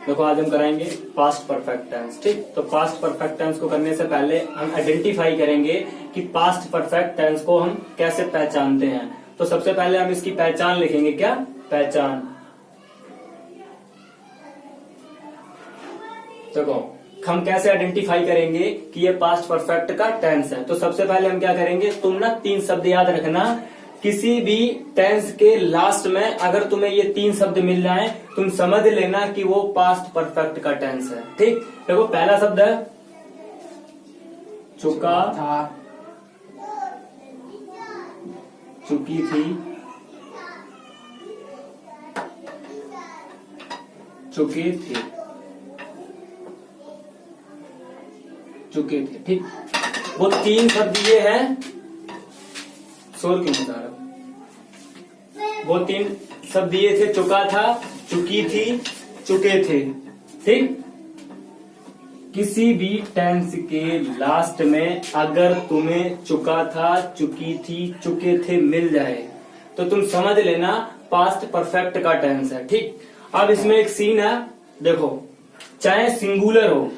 देखो आज हम कराएंगे पास्ट परफेक्ट टेंस। ठीक, तो पास्ट परफेक्ट टेंस को करने से पहले हम आइडेंटिफाई करेंगे कि पास्ट परफेक्ट टेंस को हम कैसे पहचानते हैं। तो सबसे पहले हम इसकी पहचान लिखेंगे। क्या पहचान? देखो हम कैसे आइडेंटिफाई करेंगे कि ये पास्ट परफेक्ट का टेंस है। तो सबसे पहले हम क्या करेंगे, तुम ना 3 शब्द याद रखना। किसी भी टेंस के लास्ट में अगर तुम्हें ये 3 शब्द मिल जाएं, तुम समझ लेना कि वो पास्ट परफेक्ट का टेंस है। ठीक, देखो पहला शब्द है चुका था, चुकी थी, चुके थे, चुके थे। ठीक, वो 3 शब्द ये हैं। शोर क्यों बता रहा? वो 3 शब्द ये थे, चुका था, चुकी थी, चुके थे। ठीक, किसी भी टेंस के लास्ट में अगर तुम्हें चुका था, चुकी थी, चुके थे मिल जाए तो तुम समझ लेना पास्ट परफेक्ट का टेंस है। ठीक, अब इसमें एक सीन है, देखो चाहे सिंगुलर हो,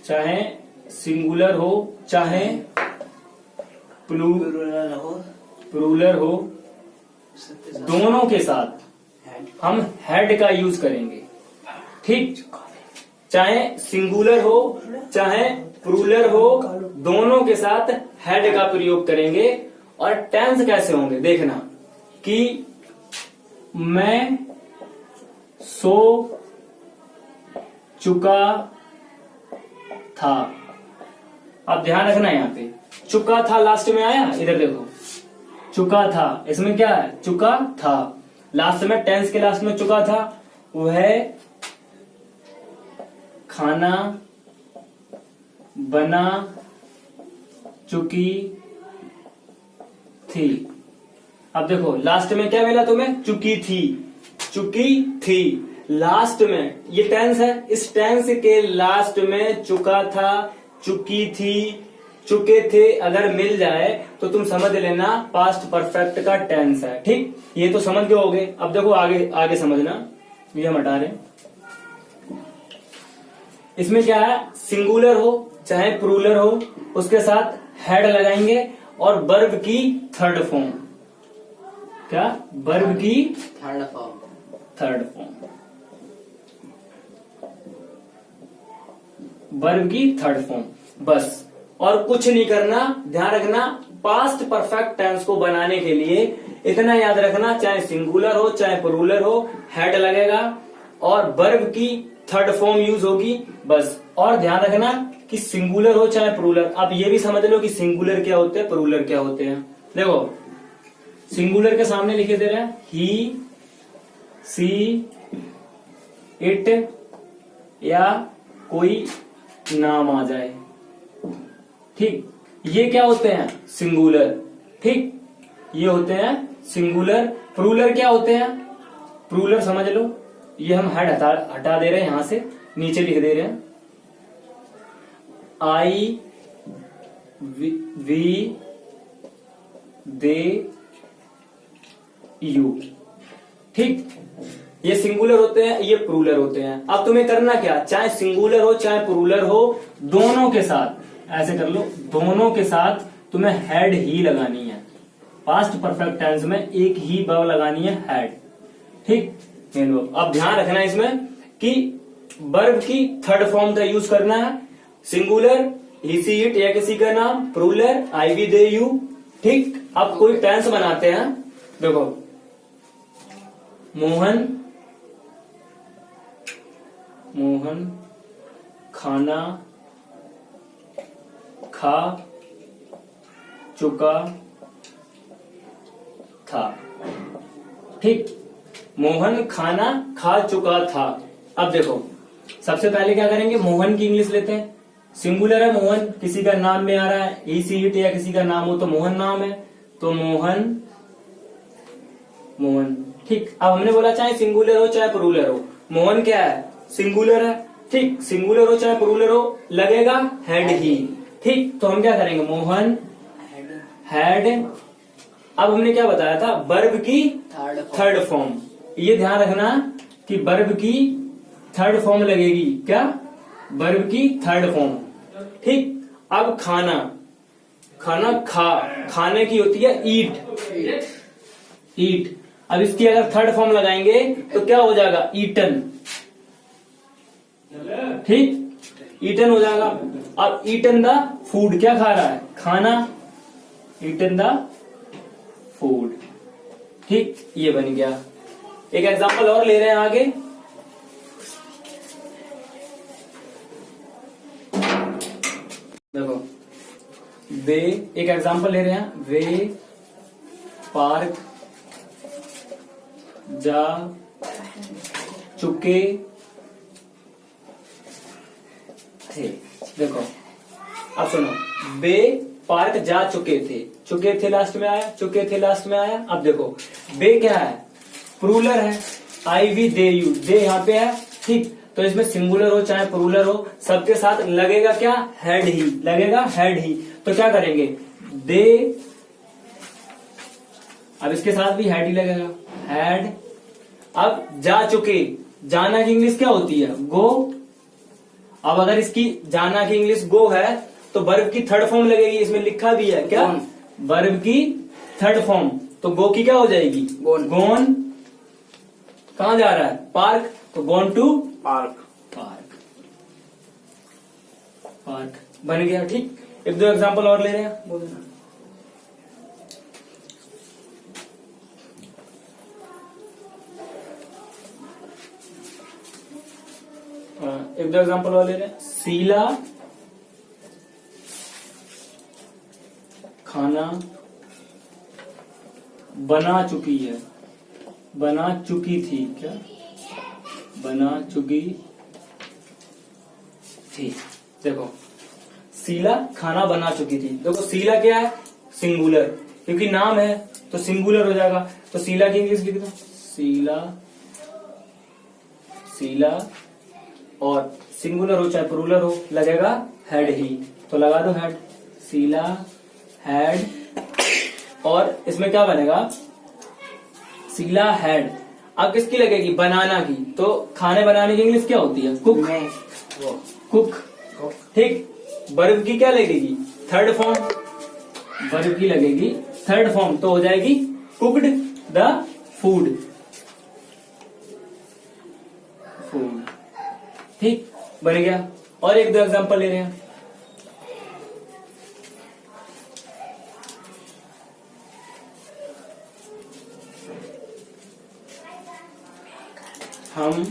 चाहे सिंगुलर हो, चाहे प्लूरल हो, दोनों के साथ हम हैड का यूज करेंगे। ठीक, चाहे सिंगुलर हो चाहे प्लूरल हो, दोनों के साथ हैड का प्रयोग करेंगे। और टेंस कैसे होंगे देखना कि मैं सो चुका था। अब ध्यान रखना यहां पे चुका था लास्ट में आया, इधर देखो चुका था, इसमें क्या है चुका था। लास्ट में टेंस के लास्ट में चुका था, वह खाना बना चुकी थी। अब देखो लास्ट में क्या मिला तुम्हें, चुकी थी, चुकी थी। लास्ट में ये टेंस है, इस टेंस के लास्ट में चुका था, चुकी थी, चुके थे अगर मिल जाए तो तुम समझ लेना पास्ट परफेक्ट का टेंस है। ठीक, ये तो समझ गए होगे। अब देखो आगे आगे समझना, ये हम हटा रहे। इसमें क्या है, सिंगुलर हो चाहे प्लूरल हो, उसके साथ हेड लगाएंगे और वर्ब की थर्ड फॉर्म। क्या? वर्ब की थर्ड फॉर्म, वर्ब की थर्ड फॉर्म, बस और कुछ नहीं करना। ध्यान रखना पास्ट परफेक्ट टेंस को बनाने के लिए इतना याद रखना, चाहे सिंगुलर हो चाहे प्लूरल हो, हेड लगेगा और वर्ब की थर्ड फॉर्म यूज होगी बस। और ध्यान रखना कि सिंगुलर हो चाहे प्लूरल। अब ये भी समझ लो कि सिंगुलर क्या होते हैं, प्लूरल क्या होते हैं। देखो सिंगुलर के सामने लिखे दे रहे हैं ही, सी, इट या कोई नाम आ जाए। ठीक, ये क्या होते हैं सिंगुलर। ठीक, ये होते हैं सिंगुलर। प्लूरल क्या होते हैं, प्लूरल समझ लो, ये हम हेड हटा दे रहे हैं, यहां से नीचे लिख दे रहे हैं आई, वी, दे, यू। ठीक, ये सिंगुलर होते हैं, ये प्लूरल होते हैं। अब तुम्हें करना क्या, चाहे सिंगुलर हो चाहे प्लूरल हो, दोनों के साथ ऐसे कर लो, दोनों के साथ तुम्हें हेड ही लगानी है। पास्ट परफेक्ट टेंस में एक ही वर्ब लगानी है, हेड। ठीक, अब ध्यान रखना इसमें कि वर्ब की थर्ड फॉर्म का यूज करना है। सिंगुलर ही, सी, इट या किसी का नाम, plural I, we, they, you. ठीक, अब कोई टेंस बनाते हैं। देखो मोहन खाना खा चुका था। ठीक, मोहन खाना खा चुका था। अब देखो सबसे पहले क्या करेंगे, मोहन की इंग्लिश लेते हैं। सिंगुलर है मोहन, किसी का नाम में आ रहा है, ई, सी, इट या किसी का नाम हो तो मोहन नाम है, तो मोहन। ठीक, अब हमने बोला चाहे सिंगुलर हो चाहे प्लूरल हो, मोहन क्या है सिंगुलर है। ठीक, सिंगुलर हो चाहे प्लूरल हो, लगेगा हेड ही। ठीक, तो हम क्या करेंगे, मोहन हैड। अब हमने क्या बताया था, वर्ब की थर्ड फॉर्म। ये ध्यान रखना कि वर्ब की थर्ड फॉर्म लगेगी। क्या? वर्ब की थर्ड फॉर्म। ठीक। अब खाना, खाना खाने की होती है ईट। ईट। अब इसकी अगर थर्ड फॉर्म लगाएंगे तो क्या हो जाएगा? ईटन। ठीक, ईटन हो जाएगा। अब ईटन द फूड, क्या खा रहा है? खाना। Eaten the food. ठीक, ये बन गया। एक एग्जांपल और ले रहे हैं आगे। देखो, वे, एक एग्जांपल ले रहे हैं। वे पार्क जा चुके थे। देखो, अब सुनो, वे पार्क जा चुके थे लास्ट में आया, चुके थे लास्ट में आया। अब देखो, वे क्या है? प्लूरल है। आई वी दे यू, दे यहाँ पे है। ठीक, तो इसमें सिंगुलर हो चाहे प्लूरल हो, सबके साथ लगेगा क्या? हैड ही लगेगा, हैड ही। तो क्या करेंगे? दे, अब इसके साथ भी हैड ही लगेगा, हैड। अब जा चुके, जाना की इंग्लिश क्या होती है? गो। अब अगर इसकी जाना की इंग्लिश गो है तो वर्ब की थर्ड फॉर्म लगेगी। इसमें लिखा भी है क्या? वर्ब की थर्ड फॉर्म। तो गो की क्या हो जाएगी? गोन। गोन कहां जा रहा है? पार्क। तो गोन टू पार्क। पार्क, पार्क बन गया। ठीक, एक दो एग्जांपल और ले रहे हैं, बोल देना। एक दो एग्जांपल और ले रहे हैं। शीला खाना बना चुकी है, बना चुकी थी। क्या? बना चुकी थी। देखो, शीला खाना बना चुकी थी। देखो, शीला क्या है? सिंगुलर, क्योंकि नाम है तो सिंगुलर हो जाएगा। तो शीला की इंग्लिश लिख दो, शीला। शीला, और सिंगुलर हो चाहे प्लूरल हो, लगेगा हैड ही। तो लगा दो हैड, शीला हैड। और इसमें क्या बनेगा? शीला हैड। अब किसकी लगेगी? बनाना की। तो खाने बनाने की इंग्लिश क्या होती है? कुक। कुक। ठीक, वर्ब की क्या लगेगी? Third form. वर्ब की लगेगी थर्ड फॉर्म, तो हो जाएगी कुक्ड द फूड। फूड। ठीक, बन गया। और एक दो एग्जांपल ले रहे हैं। हम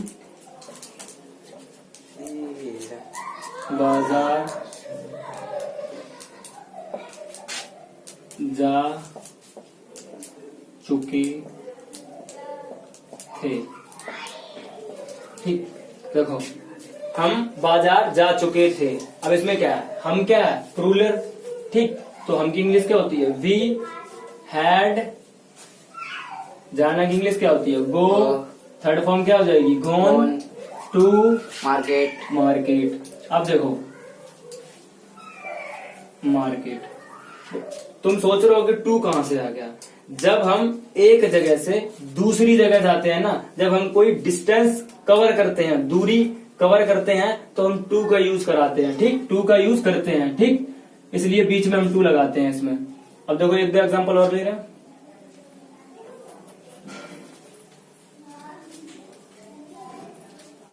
बाजार जा चुके थे। ठीक, देखो, हम बाजार जा चुके थे। अब इसमें क्या है? हम क्या है? प्लूरल। ठीक, तो हम की इंग्लिश क्या होती है? We had. जाना की इंग्लिश क्या होती है? गो। थर्ड फॉर्म क्या हो जाएगी? गोन टू मार्केट। मार्केट। अब देखो, मार्केट, तुम सोच रहे हो कि टू कहां से आ गया? जब हम एक जगह से दूसरी जगह जाते हैं ना, जब हम कोई डिस्टेंस कवर करते हैं, दूरी कवर करते हैं, तो हम टू का यूज कराते हैं। ठीक, टू का यूज करते हैं। ठीक, इसलिए बीच में हम टू लगाते हैं इसमें। अब देखो, एक दो एग्जांपल और ले रहे हैं।